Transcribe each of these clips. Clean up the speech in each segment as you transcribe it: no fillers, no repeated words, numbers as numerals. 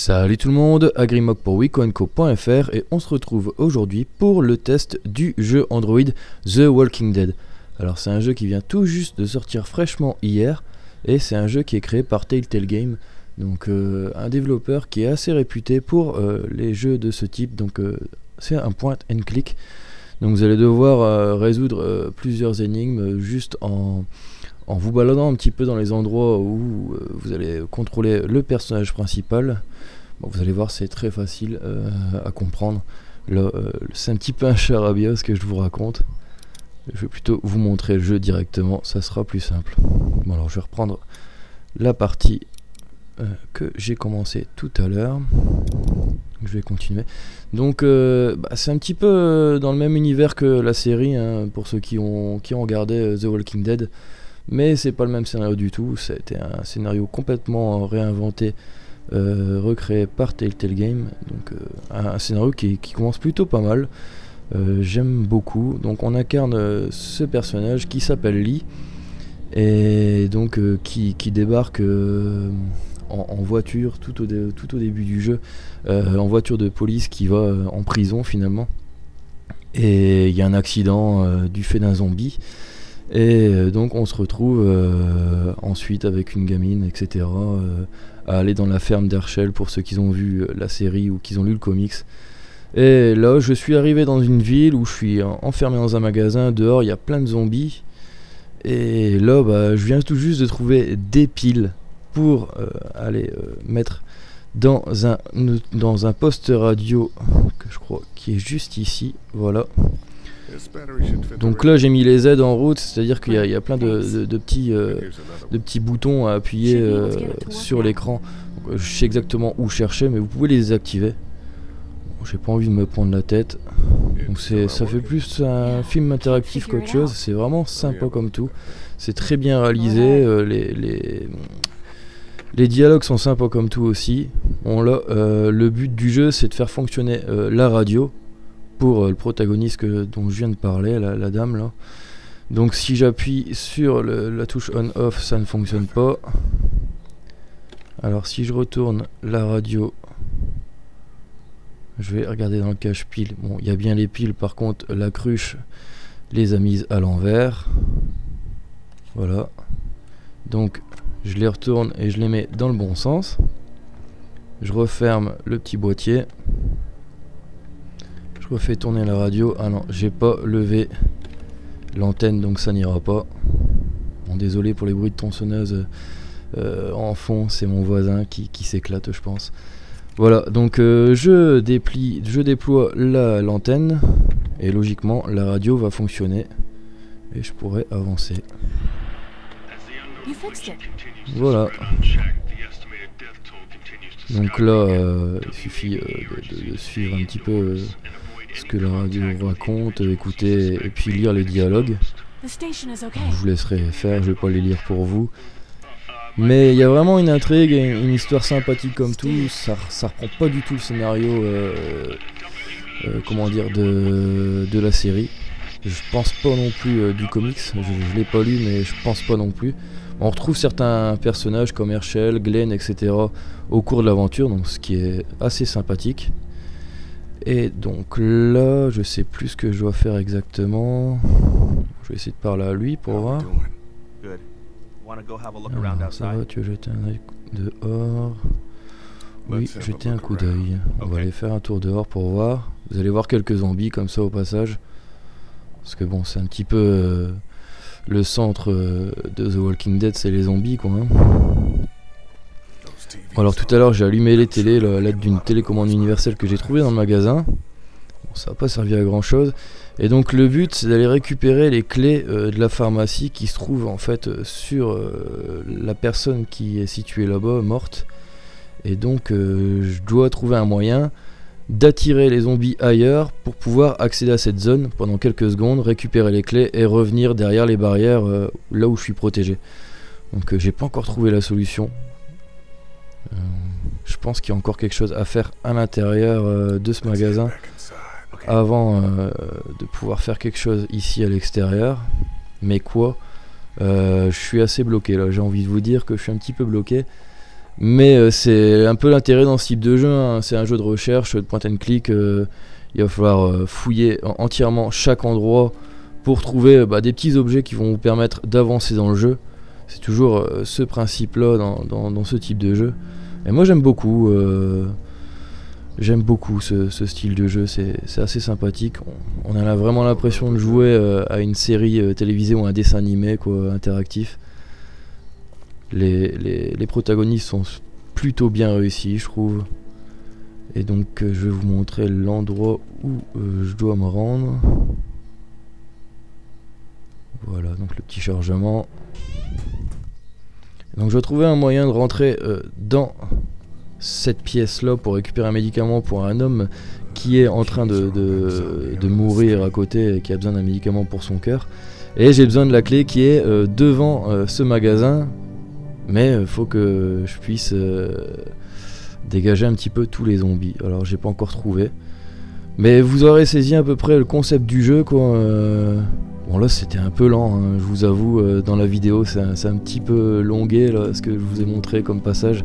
Salut tout le monde, Agrimog pour Wikoenco.fr et on se retrouve aujourd'hui pour le test du jeu Android The Walking Dead. Alors c'est un jeu qui vient tout juste de sortir fraîchement hier et c'est un jeu qui est créé par Telltale Games, donc un développeur qui est assez réputé pour les jeux de ce type, donc c'est un point and click. Donc vous allez devoir résoudre plusieurs énigmes juste en vous baladant un petit peu dans les endroits où vous allez contrôler le personnage principal. Bon, vous allez voir, c'est très facile à comprendre. Là, c'est un petit peu un charabia ce que je vous raconte. Je vais plutôt vous montrer le jeu directement, ça sera plus simple. Bon, alors je vais reprendre la partie que j'ai commencé tout à l'heure. Je vais continuer. Donc c'est un petit peu dans le même univers que la série, hein, pour ceux qui ont regardé The Walking Dead. Mais c'est pas le même scénario du tout, c'était un scénario complètement réinventé, recréé par Telltale Games, donc un scénario qui commence plutôt pas mal, j'aime beaucoup. Donc on incarne ce personnage qui s'appelle Lee, et donc qui débarque en voiture tout au début du jeu, en voiture de police qui va en prison finalement, et il y a un accident du fait d'un zombie. Et donc on se retrouve ensuite avec une gamine, etc. À aller dans la ferme d'Herschel pour ceux qui ont vu la série ou qui ont lu le comics. Et là je suis arrivé dans une ville où je suis enfermé dans un magasin, dehors il y a plein de zombies. Et là je viens tout juste de trouver des piles pour aller mettre dans un poste radio que je crois qui est juste ici, voilà. Donc là j'ai mis les aides en route, c'est-à-dire qu'il y a plein de petits boutons à appuyer sur l'écran. Je sais exactement où chercher, mais vous pouvez les désactiver. Bon, j'ai pas envie de me prendre la tête. Donc ça fait plus un film interactif qu'autre chose, c'est vraiment sympa comme tout. C'est très bien réalisé, les dialogues sont sympas comme tout aussi. Bon là, le but du jeu c'est de faire fonctionner la radio pour le protagoniste dont je viens de parler, la dame là. Donc si j'appuie sur la touche on-off, ça ne fonctionne pas. Alors si je retourne la radio, je vais regarder dans le cache-pile. Bon, il y a bien les piles, par contre la cruche les a mises à l'envers. Voilà. Donc je les retourne et je les mets dans le bon sens. Je referme le petit boîtier. Je refais tourner la radio. Ah non, j'ai pas levé l'antenne, donc ça n'ira pas. Bon, désolé pour les bruits de tronçonneuse en fond, c'est mon voisin qui s'éclate, je pense. Voilà, donc je déploie l'antenne et logiquement la radio va fonctionner et je pourrais avancer. Voilà. Donc là, il suffit de suivre un petit peu ce que la radio raconte, écouter et puis lire les dialogues. Je vous laisserai faire, je vais pas les lire pour vous. Mais il y a vraiment une intrigue, une histoire sympathique comme tout. Ça reprend pas du tout le scénario comment dire, de la série. Je pense pas non plus du comics, je l'ai pas lu mais je pense pas non plus. On retrouve certains personnages comme Herschel, Glenn, etc. au cours de l'aventure, donc ce qui est assez sympathique. Et donc là, je sais plus ce que je dois faire exactement. Je vais essayer de parler à lui pour voir. Alors, ça va, tu veux jeter un œil dehors? Oui, jeter un coup d'œil. On va aller faire un tour dehors pour voir. Vous allez voir quelques zombies comme ça au passage. Parce que bon, c'est un petit peu le centre de The Walking Dead, c'est les zombies quoi. Hein. Alors tout à l'heure j'ai allumé les télés à l'aide d'une télécommande universelle que j'ai trouvée dans le magasin. Bon, ça n'a pas servi à grand chose. Et donc le but c'est d'aller récupérer les clés de la pharmacie qui se trouve en fait sur la personne qui est située là-bas, morte. Et donc je dois trouver un moyen d'attirer les zombies ailleurs pour pouvoir accéder à cette zone pendant quelques secondes, récupérer les clés et revenir derrière les barrières là où je suis protégé. Donc j'ai pas encore trouvé la solution. Je pense qu'il y a encore quelque chose à faire à l'intérieur de ce magasin avant de pouvoir faire quelque chose ici à l'extérieur. Mais quoi, je suis assez bloqué là, j'ai envie de vous dire que je suis un petit peu bloqué. Mais c'est un peu l'intérêt dans ce type de jeu, hein. C'est un jeu de recherche, de point and click. Il va falloir fouiller entièrement chaque endroit pour trouver des petits objets qui vont vous permettre d'avancer dans le jeu. C'est toujours ce principe-là dans ce type de jeu. Et moi j'aime beaucoup ce style de jeu, c'est assez sympathique. On a vraiment l'impression de jouer à une série télévisée ou un dessin animé quoi, interactif. Les protagonistes sont plutôt bien réussis, je trouve. Et donc je vais vous montrer l'endroit où je dois me rendre. Voilà, donc le petit chargement. Donc je vais trouver un moyen de rentrer dans cette pièce là pour récupérer un médicament pour un homme qui est en train de mourir à côté et qui a besoin d'un médicament pour son cœur. Et j'ai besoin de la clé qui est devant ce magasin. Mais il faut que je puisse dégager un petit peu tous les zombies. Alors j'ai pas encore trouvé. Mais vous aurez saisi à peu près le concept du jeu quoi. Bon là c'était un peu lent, hein, je vous avoue, dans la vidéo c'est un petit peu longué là, ce que je vous ai montré comme passage.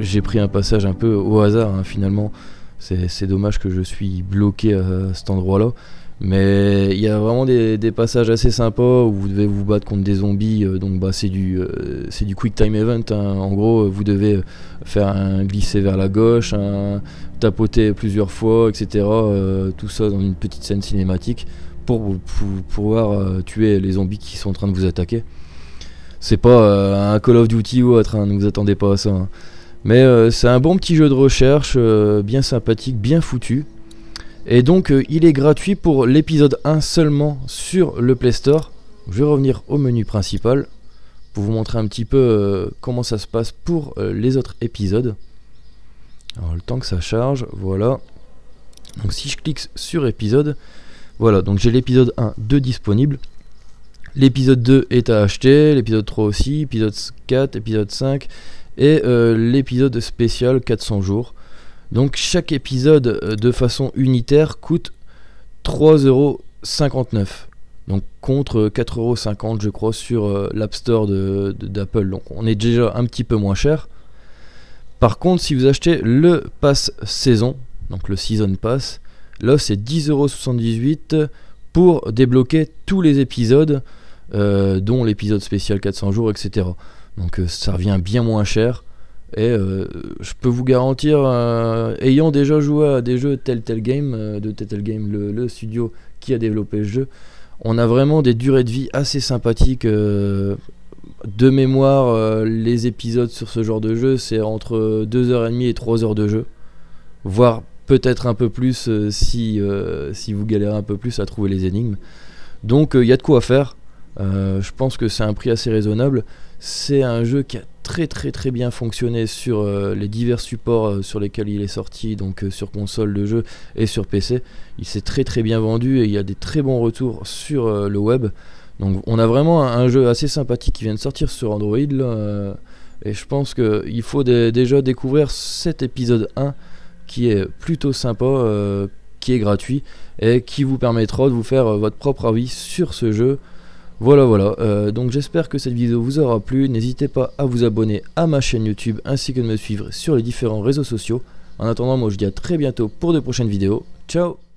J'ai pris un passage un peu au hasard hein, finalement. C'est dommage que je suis bloqué à cet endroit là. Mais il y a vraiment des passages assez sympas où vous devez vous battre contre des zombies, donc c'est du quick time event hein. En gros vous devez faire un glisser vers la gauche, un tapoter plusieurs fois, etc. Tout ça dans une petite scène cinématique pour pouvoir tuer les zombies qui sont en train de vous attaquer. C'est pas un Call of Duty ou autre, hein, ne vous attendez pas à ça hein. Mais c'est un bon petit jeu de recherche, bien sympathique, bien foutu. Et donc il est gratuit pour l'épisode 1 seulement sur le Play Store. Je vais revenir au menu principal pour vous montrer un petit peu comment ça se passe pour les autres épisodes. Alors le temps que ça charge, voilà. Donc si je clique sur épisode, voilà, donc j'ai l'épisode 1 de disponible. L'épisode 2 est à acheter, l'épisode 3 aussi, épisode 4, épisode 5 et l'épisode spécial 400 jours. Donc chaque épisode de façon unitaire coûte 3,59€. Donc contre 4,50€ je crois sur l'App Store d'Apple. Donc on est déjà un petit peu moins cher. Par contre si vous achetez le pass saison, donc le Season Pass, là c'est 10,78€ pour débloquer tous les épisodes, dont l'épisode spécial 400 jours, etc. Donc ça revient bien moins cher. Et je peux vous garantir, ayant déjà joué à des jeux Telltale Game, de Telltale Game, le studio qui a développé le jeu, on a vraiment des durées de vie assez sympathiques. De mémoire, les épisodes sur ce genre de jeu, c'est entre 2h30 et 3h de jeu, voire peut-être un peu plus si vous galérez un peu plus à trouver les énigmes. Donc il y a de quoi faire. Je pense que c'est un prix assez raisonnable. C'est un jeu qui a très bien fonctionné sur les divers supports sur lesquels il est sorti, donc sur console de jeu et sur PC. Il s'est très bien vendu et il y a des très bons retours sur le web. Donc on a vraiment un jeu assez sympathique qui vient de sortir sur Android là, et je pense qu'il faut déjà découvrir cet épisode 1 qui est plutôt sympa, qui est gratuit et qui vous permettra de vous faire votre propre avis sur ce jeu. Voilà, donc j'espère que cette vidéo vous aura plu. N'hésitez pas à vous abonner à ma chaîne YouTube ainsi que de me suivre sur les différents réseaux sociaux. En attendant, moi je vous dis à très bientôt pour de prochaines vidéos. Ciao!